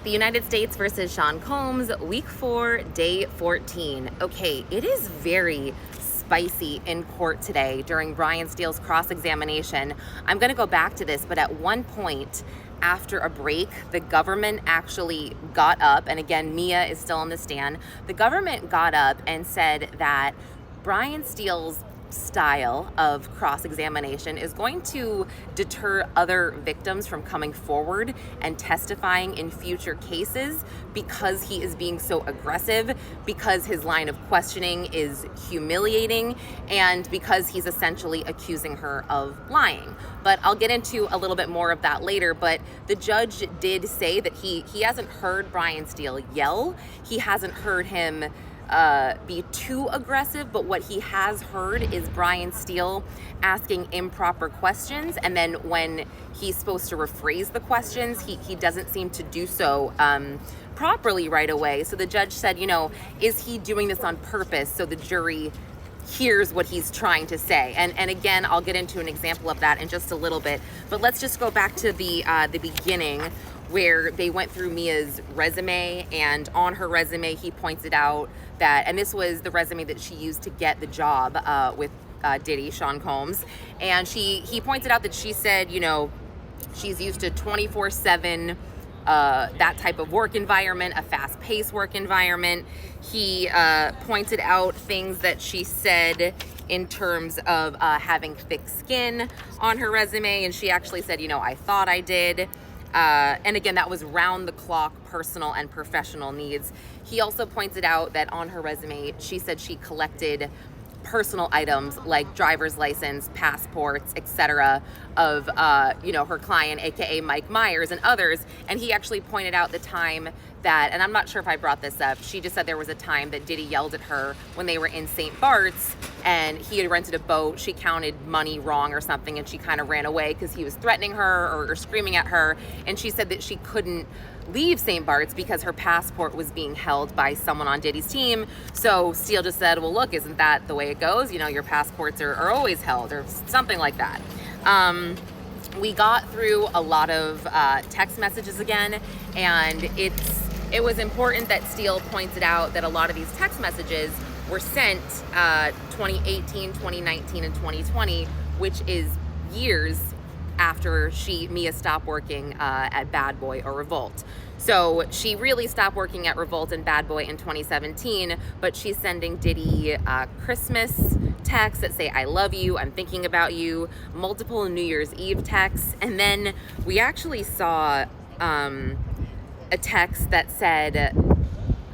The United States versus Sean Combs, week 4, day 14. Okay, it is very spicy in court today during Brian Steele's cross-examination. I'm going to go back to this, but at one point after a break, the government actually got up, and again, Mia is still on the stand. The government got up and said that Brian Steele's style of cross-examination is going to deter other victims from coming forward and testifying in future cases because he is being so aggressive, because his line of questioning is humiliating, and because he's essentially accusing her of lying. But I'll get into a little bit more of that later. But the judge did say that he hasn't heard Brian Steele yell. He hasn't heard him be too aggressive, but what he has heard is Brian Steele asking improper questions, and then when he's supposed to rephrase the questions, he doesn't seem to do so properly right away. So the judge said, is he doing this on purpose so the jury hears what he's trying to say? And again, I'll get into an example of that in just a little bit, but let's just go back to the beginning, where they went through Mia's resume, and on her resume, he pointed out that, and this was the resume that she used to get the job with Diddy, Sean Combs, and he pointed out that she said, she's used to 24/7, that type of work environment, a fast-paced work environment. He pointed out things that she said in terms of having thick skin on her resume, and she actually said, I thought I did. And again, that was round-the-clock personal and professional needs. He also pointed out that on her resume, she said she collected personal items like driver's license, passports, etc. of, her client, aka Mike Myers, and others. And he actually pointed out the time that, and I'm not sure if I brought this up, she just said there was a time that Diddy yelled at her when they were in St. Bart's, and he had rented a boat. She counted money wrong or something, and she kind of ran away because he was threatening her or screaming at her. And she said that she couldn't leave St. Bart's because her passport was being held by someone on Diddy's team. So Steele just said, well, look, isn't that the way it goes? Your passports are always held, or something like that. We got through a lot of text messages again, and it was important that Steele pointed out that a lot of these text messages were sent 2018, 2019, and 2020, which is years after Mia stopped working at Bad Boy or Revolt. So she really stopped working at Revolt and Bad Boy in 2017, but she's sending Diddy Christmas texts that say, I love you, I'm thinking about you, multiple New Year's Eve texts. And then we actually saw a text that said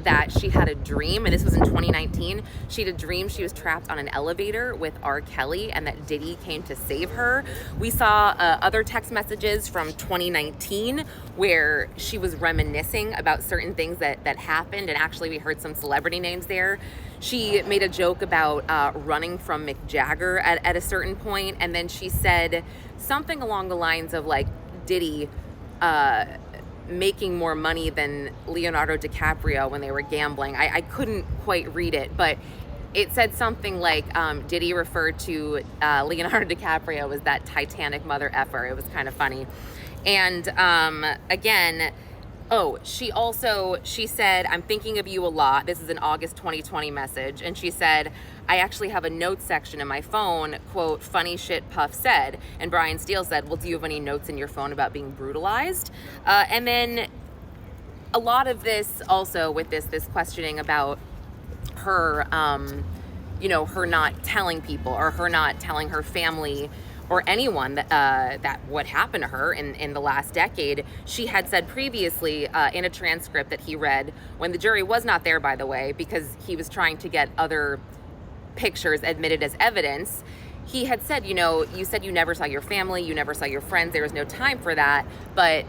that she had a dream, and this was in 2019. She had a dream she was trapped on an elevator with R. Kelly and that Diddy came to save her. We saw other text messages from 2019 where she was reminiscing about certain things that happened, and actually we heard some celebrity names there. She made a joke about running from Mick Jagger at a certain point, and then she said something along the lines of like Diddy making more money than Leonardo DiCaprio when they were gambling. I couldn't quite read it, but it said something like Diddy referred to Leonardo DiCaprio as that Titanic mother effer. It was kind of funny. And again, she said, I'm thinking of you a lot. This is an August 2020 message. And she said, I actually have a notes section in my phone, quote, funny shit Puff said. And Brian Steele said, well, do you have any notes in your phone about being brutalized? And then a lot of this also with this questioning about her, her not telling people, or her not telling her family or anyone that what happened to her in the last decade. She had said previously in a transcript that he read, when the jury was not there, by the way, because he was trying to get other pictures admitted as evidence, he had said, you said you never saw your family, you never saw your friends, there was no time for that, but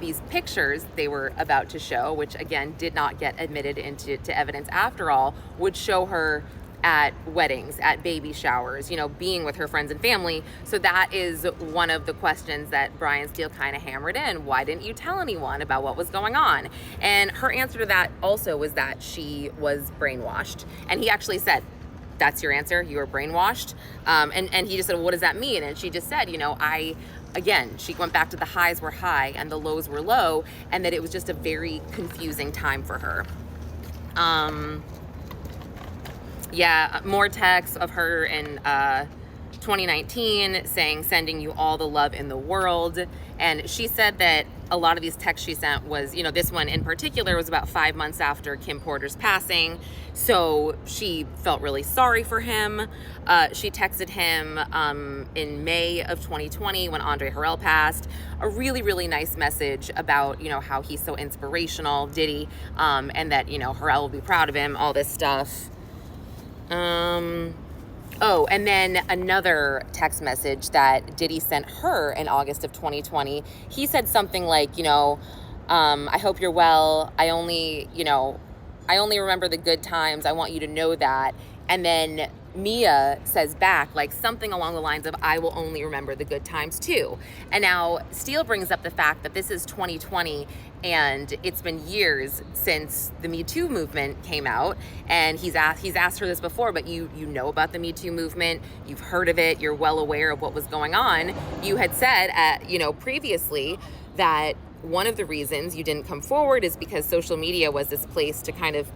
these pictures they were about to show, which again did not get admitted into evidence after all, would show her at weddings, at baby showers, being with her friends and family. So that is one of the questions that Brian Steele kind of hammered in. Why didn't you tell anyone about what was going on? And her answer to that also was that she was brainwashed. And he actually said, that's your answer? You were brainwashed? And he just said, well, what does that mean? And she just said, again, she went back to the highs were high and the lows were low, and that it was just a very confusing time for her. More texts of her in 2019 saying, sending you all the love in the world. And she said that a lot of these texts she sent was, this one in particular was about 5 months after Kim Porter's passing. So she felt really sorry for him. She texted him in May of 2020 when Andre Harrell passed, a really, really nice message about, how he's so inspirational, Diddy, and that, Harrell will be proud of him, all this stuff. And then another text message that Diddy sent her in August of 2020, he said something like, I hope you're well. I only remember the good times. I want you to know that. And then Mia says back, like something along the lines of, I will only remember the good times too. And now Steele brings up the fact that this is 2020 and it's been years since the Me Too movement came out. And he's asked her this before, but you know about the Me Too movement, you've heard of it, you're well aware of what was going on. You had said, previously that one of the reasons you didn't come forward is because social media was this place to kind of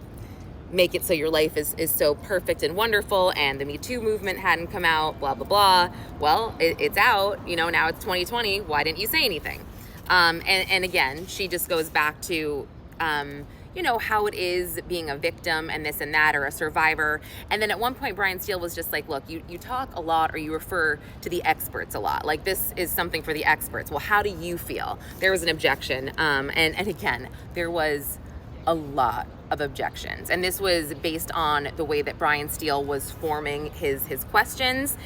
make it so your life is so perfect and wonderful, and the Me Too movement hadn't come out, blah, blah, blah. Well, it's out, now it's 2020. Why didn't you say anything? And again, she just goes back to, how it is being a victim and this and that, or a survivor. And then at one point, Brian Steele was just like, look, you talk a lot, or you refer to the experts a lot. Like, this is something for the experts. Well, how do you feel? There was an objection. And again, there was a lot of objections. And this was based on the way that Brian Steele was forming his questions.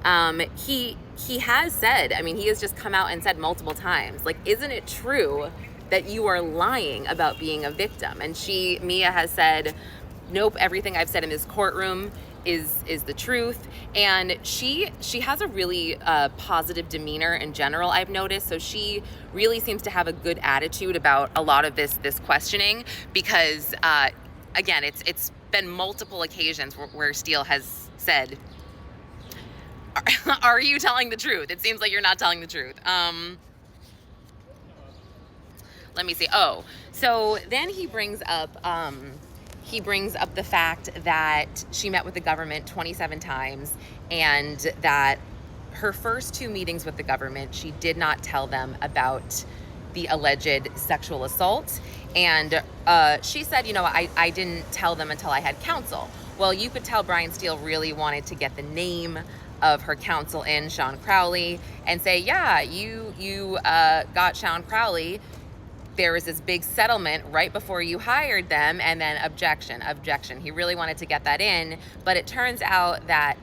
He has said, he has just come out and said multiple times, like, isn't it true that you are lying about being a victim? And Mia has said, nope, everything I've said in this courtroom is the truth. And she has a really positive demeanor in general, I've noticed. So she really seems to have a good attitude about a lot of this questioning, because again, it's been multiple occasions where Steele has said, are you telling the truth? It seems like you're not telling the truth. Let me see. So then he brings up the fact that she met with the government 27 times, and that her first 2 meetings with the government, she did not tell them about the alleged sexual assault. And she said, I didn't tell them until I had counsel. Well, you could tell Brian Steele really wanted to get the name of her counsel in, Sean Crowley, and say, yeah, you got Sean Crowley. There was this big settlement right before you hired them, and then objection. He really wanted to get that in, but it turns out that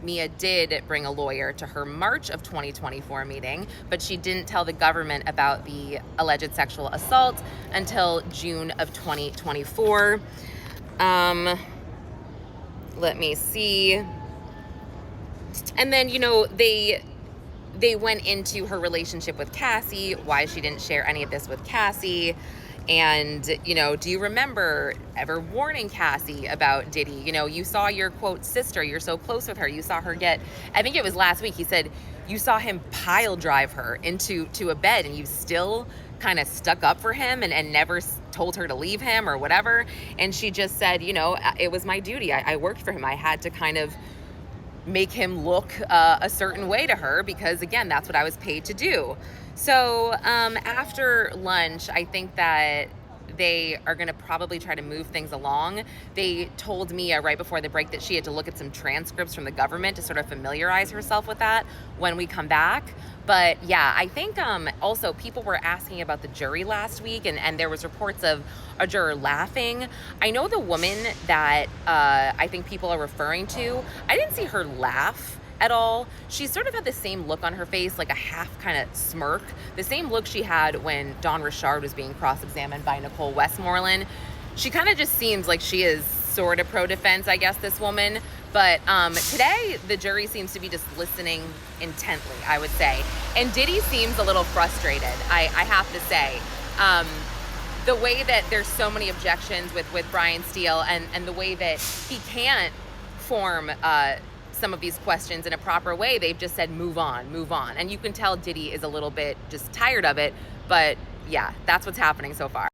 Mia did bring a lawyer to her March of 2024 meeting, but she didn't tell the government about the alleged sexual assault until June of 2024. Let me see. And then, they went into her relationship with Cassie, why she didn't share any of this with Cassie. And, do you remember ever warning Cassie about Diddy? You saw your, quote, sister, you're so close with her. You saw her I think it was last week, he said, you saw him pile drive her into a bed, and you still kind of stuck up for him and never told her to leave him or whatever. And she just said, it was my duty. I worked for him. I had to kind of make him look a certain way to her, because again, that's what I was paid to do. So after lunch, I think that they are going to probably try to move things along. They told Mia right before the break that she had to look at some transcripts from the government to sort of familiarize herself with that when we come back. But yeah, I think also people were asking about the jury last week, and there was reports of a juror laughing. I know the woman that I think people are referring to, I didn't see her laugh at all. She sort of had the same look on her face, like a half kind of smirk, the same look she had when Dawn Richard was being cross-examined by Nicole Westmoreland. She kind of just seems like she is sort of pro-defense, I guess, this woman. But today, the jury seems to be just listening intently, I would say. And Diddy seems a little frustrated, I have to say. The way that there's so many objections with Brian Steele, and the way that he can't form some of these questions in a proper way. They've just said, move on, move on. And you can tell Diddy is a little bit just tired of it, but yeah, that's what's happening so far.